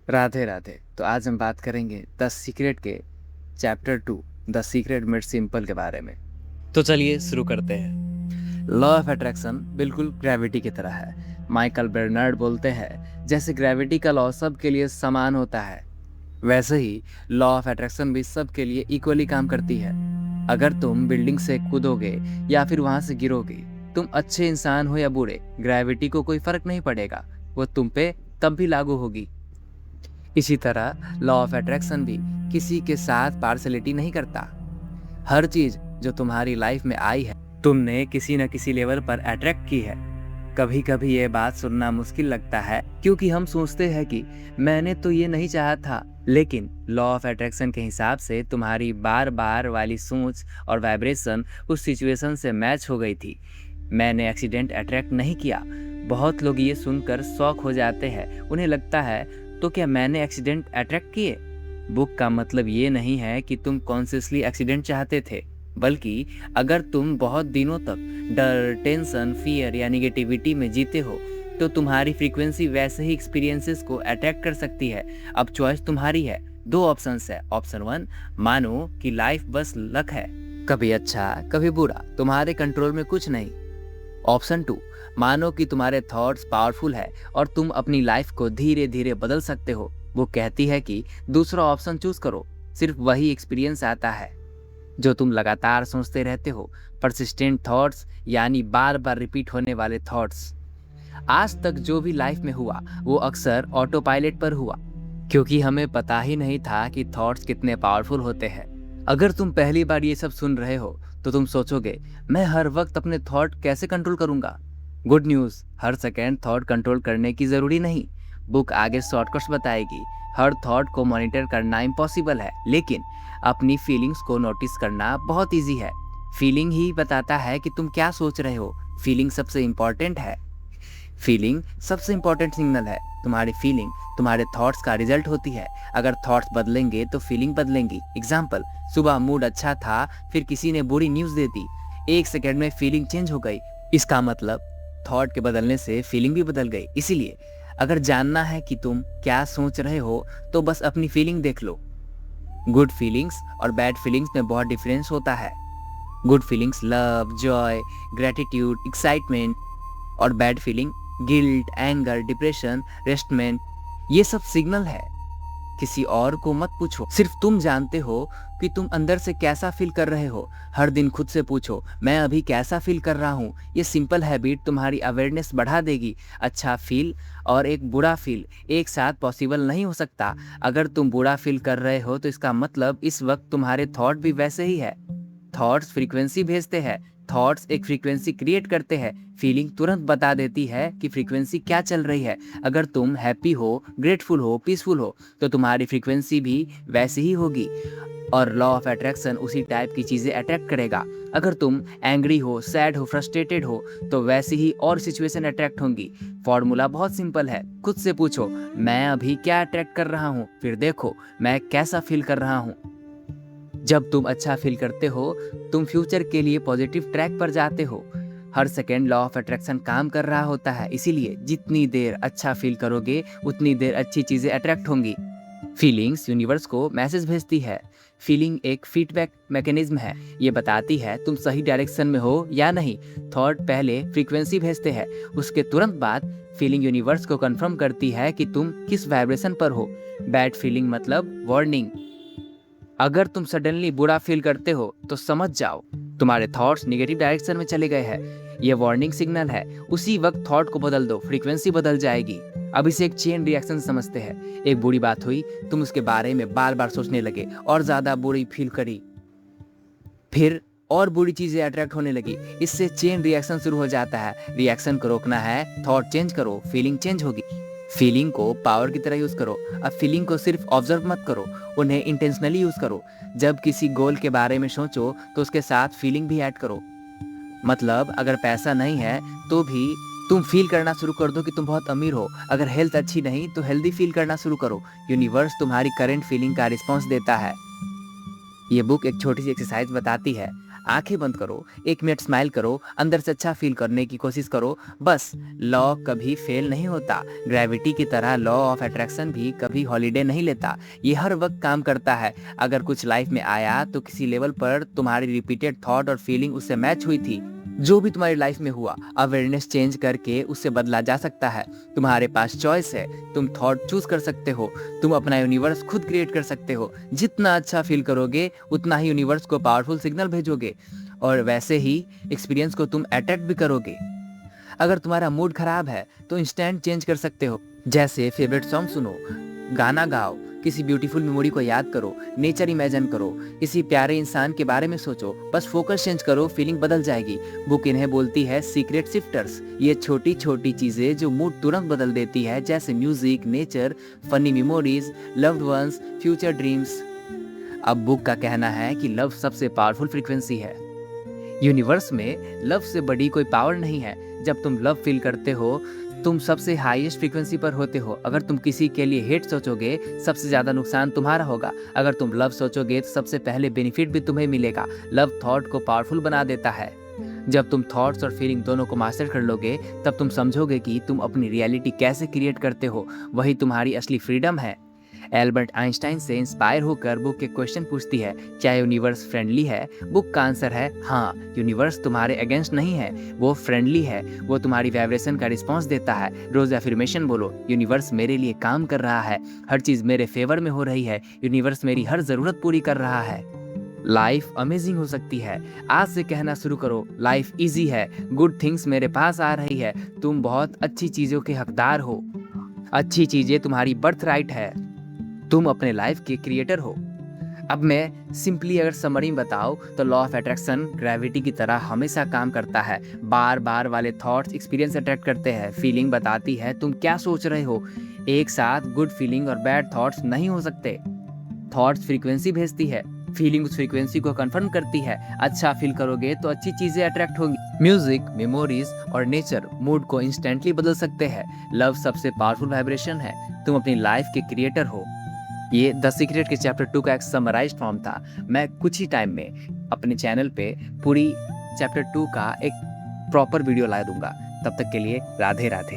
राधे राधे। तो आज हम बात करेंगे द सीक्रेट के chapter 2 the secret made simple के बारे में। तो चलिए शुरू करते हैं। लॉ ऑफ अट्रैक्शन बिल्कुल ग्रेविटी की तरह है। माइकल बर्नर्ड बोलते हैं जैसे ग्रेविटी का लॉ सबके लिए समान होता है, वैसे ही लॉ ऑफ अट्रैक्शन भी सबके लिए इक्वली काम करती है। अगर तुम बिल्डिंग से कूदोगे या फिर वहां से गिरोगे, तुम अच्छे इंसान हो या बुरे, ग्रेविटी को कोई फर्क नहीं पड़ेगा, वो तुम पे तब भी लागू होगी। इसी तरह लॉ ऑफ अट्रैक्शन भी किसी के साथ पार्शलिटी नहीं करता। हर चीज जो तुम्हारी लाइफ में आई है, तुमने किसी न किसी लेवल पर अट्रैक्ट की है। कभी कभी ये बात सुनना मुश्किल लगता है क्योंकि हम सोचते हैं कि मैंने तो ये नहीं चाहा था, लेकिन लॉ ऑफ अट्रैक्शन के हिसाब से तुम्हारी बार बार वाली सोच और वाइब्रेशन उस सिचुएशन से मैच हो गई थी। मैंने एक्सीडेंट अट्रैक्ट नहीं किया। बहुत लोग ये सुनकर शॉक हो जाते हैं। उन्हें लगता है तो क्या मैंने एक्सीडेंट अट्रैक्ट किए? बुक का मतलब ये नहीं है कि तुम कॉन्शियसली एक्सीडेंट चाहते थे, बल्कि अगर तुम बहुत दिनों तक डर, टेंशन, फियर या निगेटिविटी में जीते हो तो तुम्हारी फ्रीक्वेंसी वैसे ही एक्सपीरियंसेस को अट्रैक्ट कर सकती है। अब चॉइस तुम्हारी है। दो ऑप्शंस है। ऑप्शन 1, मानो कि लाइफ बस लक है, कभी अच्छा कभी बुरा, तुम्हारे कंट्रोल में कुछ नहीं। ऑप्शन 2, मानो कि तुम्हारे थॉट्स पावरफुल है और तुम अपनी लाइफ को धीरे धीरे बदल सकते हो। वो कहती है कि दूसरा ऑप्शन चूज करो, सिर्फ वही एक्सपीरियंस आता है जो तुम लगातार सोचते रहते हो। परसिस्टेंट थॉट्स यानी बार बार रिपीट होने वाले थॉट्स। आज तक जो भी लाइफ में हुआ वो अक्सर ऑटो पायलट पर हुआ, क्योंकि हमें पता ही नहीं था कि थॉट्स कितने पावरफुल होते हैं। अगर तुम पहली बार ये सब सुन रहे हो तो तुम सोचोगे मैं हर वक्त अपने थॉट कैसे कंट्रोल करूंगा। गुड न्यूज, हर सेकेंड थॉट कंट्रोल करने की जरूरी नहीं। बुक आगे शॉर्टकट्स बताएगी। हर थॉट को मॉनिटर करना इम्पॉसिबल है, लेकिन अपनी फीलिंग्स को नोटिस करना बहुत इजी है। फीलिंग ही बताता है कि तुम क्या सोच रहे हो। फीलिंग सबसे इम्पोर्टेंट है। फीलिंग सबसे इम्पोर्टेंट सिग्नल है। तुम्हारी फीलिंग तुम्हारे थॉट्स का रिजल्ट होती है। अगर थॉट्स बदलेंगे तो फीलिंग बदलेंगी। एग्जाम्पल, सुबह मूड अच्छा था, फिर किसी ने बुरी न्यूज दे दी, 1 सेकेंड में फीलिंग चेंज हो गई। इसका मतलब थॉट के बदलने से फीलिंग भी बदल गई। इसीलिए अगर जानना है कि तुम क्या सोच रहे हो तो बस अपनी फीलिंग देख लो। गुड फीलिंग्स और बैड फीलिंग्स में बहुत डिफरेंस होता है। Good feelings love, joy, gratitude, excitement, और bad feeling guilt, anger, depression, resentment. ये सब सिग्नल है। किसी और को मत पूछो, सिर्फ तुम जानते हो कि तुम अंदर से कैसा फील कर रहे हो। हर दिन खुद से पूछो, मैं अभी कैसा फील कर रहा हूँ। ये सिंपल हैबिट तुम्हारी अवेयरनेस बढ़ा देगी। अच्छा फील और एक बुरा फील एक साथ पॉसिबल नहीं हो सकता। अगर तुम बुरा फील कर रहे हो तो इसका मतलब इस वक्त तुम्हारे थॉट भी वैसे ही है। थॉट्स फ्रीक्वेंसी भेजते हैं। थॉट्स एक फ्रीक्वेंसी क्रिएट करते हैं। फीलिंग तुरंत बता देती है कि फ्रीक्वेंसी क्या चल रही है। अगर तुम हैप्पी हो, ग्रेटफुल हो, पीसफुल हो तो तुम्हारी फ्रीक्वेंसी भी वैसी ही होगी, और लॉ ऑफ अट्रैक्शन उसी टाइप की चीजें अट्रैक्ट करेगा। अगर तुम एंग्री हो, सैड हो, फ्रस्ट्रेटेड हो तो वैसी ही और सिचुएशन अट्रैक्ट होंगी। फॉर्मूला बहुत सिंपल है। खुद से पूछो, मैं अभी क्या अट्रैक्ट कर रहा हूँ, फिर देखो मैं कैसा फील कर रहा हूँ। जब तुम अच्छा फील करते हो, तुम फ्यूचर के लिए पॉजिटिव ट्रैक पर जाते हो। हर सेकेंड लॉ ऑफ अट्रैक्शन काम कर रहा होता है। इसीलिए जितनी देर अच्छा फील करोगे उतनी देर अच्छी चीजें अट्रैक्ट होंगी। फीलिंग्स यूनिवर्स को मैसेज भेजती है। फीलिंग एक फीडबैक मैकेनिज्म है। ये बताती है तुम सही डायरेक्शन में हो या नहीं। थॉट पहले फ्रीक्वेंसी भेजते हैं, उसके तुरंत बाद फीलिंग यूनिवर्स को कंफर्म करती है कि तुम किस वाइब्रेशन पर हो। बैड फीलिंग मतलब वार्निंग। अगर तुम सडनली बुरा फील करते हो तो समझ जाओ तुम्हारे थॉट्स निगेटिव डायरेक्शन में चले गए हैं। ये वार्निंग सिग्नल है। उसी वक्त थॉट को बदल दो, फ्रीक्वेंसी बदल जाएगी। अब इसे एक चेन रिएक्शन समझते हैं। एक बुरी बात हुई, तुम उसके बारे में बार बार सोचने लगे और ज्यादा बुरी फील करी, फिर और बुरी चीजें अट्रैक्ट होने लगी। इससे चेन रिएक्शन शुरू हो जाता है। रिएक्शन को रोकना है, थॉट चेंज करो, फीलिंग चेंज होगी। फीलिंग को पावर की तरह यूज करो। अब फीलिंग को सिर्फ ऑब्जर्व मत करो, उन्हें इंटेंशनली यूज करो। जब किसी गोल के बारे में सोचो तो उसके साथ फीलिंग भी ऐड करो। मतलब अगर पैसा नहीं है तो भी तुम फील करना शुरू कर दो कि तुम बहुत अमीर हो। अगर हेल्थ अच्छी नहीं तो हेल्दी फील करना शुरू करो। यूनिवर्स तुम्हारी करंट फीलिंग का रिस्पॉन्स देता है। ये बुक एक छोटी सी एक्सरसाइज बताती है। आंखें बंद करो, 1 मिनट स्माइल करो, अंदर से अच्छा फील करने की कोशिश करो। बस लॉ कभी फेल नहीं होता। ग्रेविटी की तरह लॉ ऑफ अट्रैक्शन भी कभी हॉलीडे नहीं लेता। ये हर वक्त काम करता है। अगर कुछ लाइफ में आया तो किसी लेवल पर तुम्हारी रिपीटेड थॉट और फीलिंग उससे मैच हुई थी। जो भी तुम्हारी लाइफ में हुआ, अवेयरनेस चेंज करके उससे बदला जा सकता है। तुम्हारे पास चॉइस है। तुम थॉट चूज कर सकते हो। तुम अपना यूनिवर्स खुद क्रिएट कर सकते हो। जितना अच्छा फील करोगे उतना ही यूनिवर्स को पावरफुल सिग्नल भेजोगे, और वैसे ही एक्सपीरियंस को तुम अट्रैक्ट भी करोगे। अगर तुम्हारा मूड खराब है तो इंस्टेंट चेंज कर सकते हो। जैसे फेवरेट सॉन्ग सुनो, गाना गाओ, किसी ब्यूटीफुल मेमोरी को याद करो, नेचर इमेजिन करो, किसी प्यारे इंसान के बारे में सोचो। बस फोकस चेंज करो, फीलिंग बदल जाएगी। बुक इन्हें बोलती है सीक्रेट शिफ्टर्स। ये छोटी छोटी चीजें जो मूड तुरंत बदल देती है, जैसे music, nature, funny memories, loved ones, future dreams. अब बुक का कहना है कि लव सबसे पावरफुल फ्रीक्वेंसी है। यूनिवर्स में लव से बड़ी कोई पावर नहीं है। जब तुम लव फील करते हो तुम सबसे हाईएस्ट फ्रीक्वेंसी पर होते हो। अगर तुम किसी के लिए हेट सोचोगे, सबसे ज्यादा नुकसान तुम्हारा होगा। अगर तुम लव सोचोगे तो सबसे पहले बेनिफिट भी तुम्हें मिलेगा। लव थॉट को पावरफुल बना देता है। जब तुम थॉट्स और फीलिंग दोनों को मास्टर कर लोगे, तब तुम समझोगे कि तुम अपनी रियलिटी कैसे क्रिएट करते हो। वही तुम्हारी असली फ्रीडम है। एल्बर्ट आइंस्टाइन से इंस्पायर होकर बुक एक क्वेश्चन पूछती है, क्या यूनिवर्स फ्रेंडली है? बुक का आंसर है हाँ। यूनिवर्स तुम्हारे अगेंस्ट नहीं है, वो फ्रेंडली है। वो तुम्हारी वाइब्रेशन का रिस्पॉन्स देता है। रोज अफर्मेशन बोलो, यूनिवर्स मेरे लिए काम कर रहा है, हर चीज मेरे फेवर में हो रही है, यूनिवर्स मेरी हर जरूरत पूरी कर रहा है। लाइफ अमेजिंग हो सकती है। आज से कहना शुरू करो, लाइफ इजी है, गुड थिंग्स मेरे पास आ रही है, तुम बहुत अच्छी चीजों के हकदार हो, अच्छी चीजें तुम्हारी बर्थ राइट है, तुम अपने लाइफ के क्रिएटर हो। अब मैं सिंपली अगर समरी में बताओ तो लॉ ऑफ अट्रैक्शन ग्रेविटी की तरह हमेशा काम करता है। बार बार वाले थॉट्स एक्सपीरियंस अट्रैक्ट करते हैं। फीलिंग बताती है तुम क्या सोच रहे हो। एक साथ गुड फीलिंग और बैड थॉट्स नहीं हो सकते। थॉट्स फ्रीक्वेंसी भेजती है, फीलिंग उस फ्रीक्वेंसी को कंफर्म करती है। अच्छा फील करोगे तो अच्छी चीजें अट्रैक्ट होंगी। म्यूजिक, मेमोरीज और नेचर मूड को इंस्टेंटली बदल सकते हैं। लव सबसे पावरफुल वाइब्रेशन है। तुम अपनी लाइफ के क्रिएटर हो। ये द सीक्रेट के चैप्टर 2 का एक समराइज्ड फॉर्म था। मैं कुछ ही टाइम में अपने चैनल पे पूरी चैप्टर 2 का एक प्रॉपर वीडियो ला दूंगा। तब तक के लिए राधे राधे।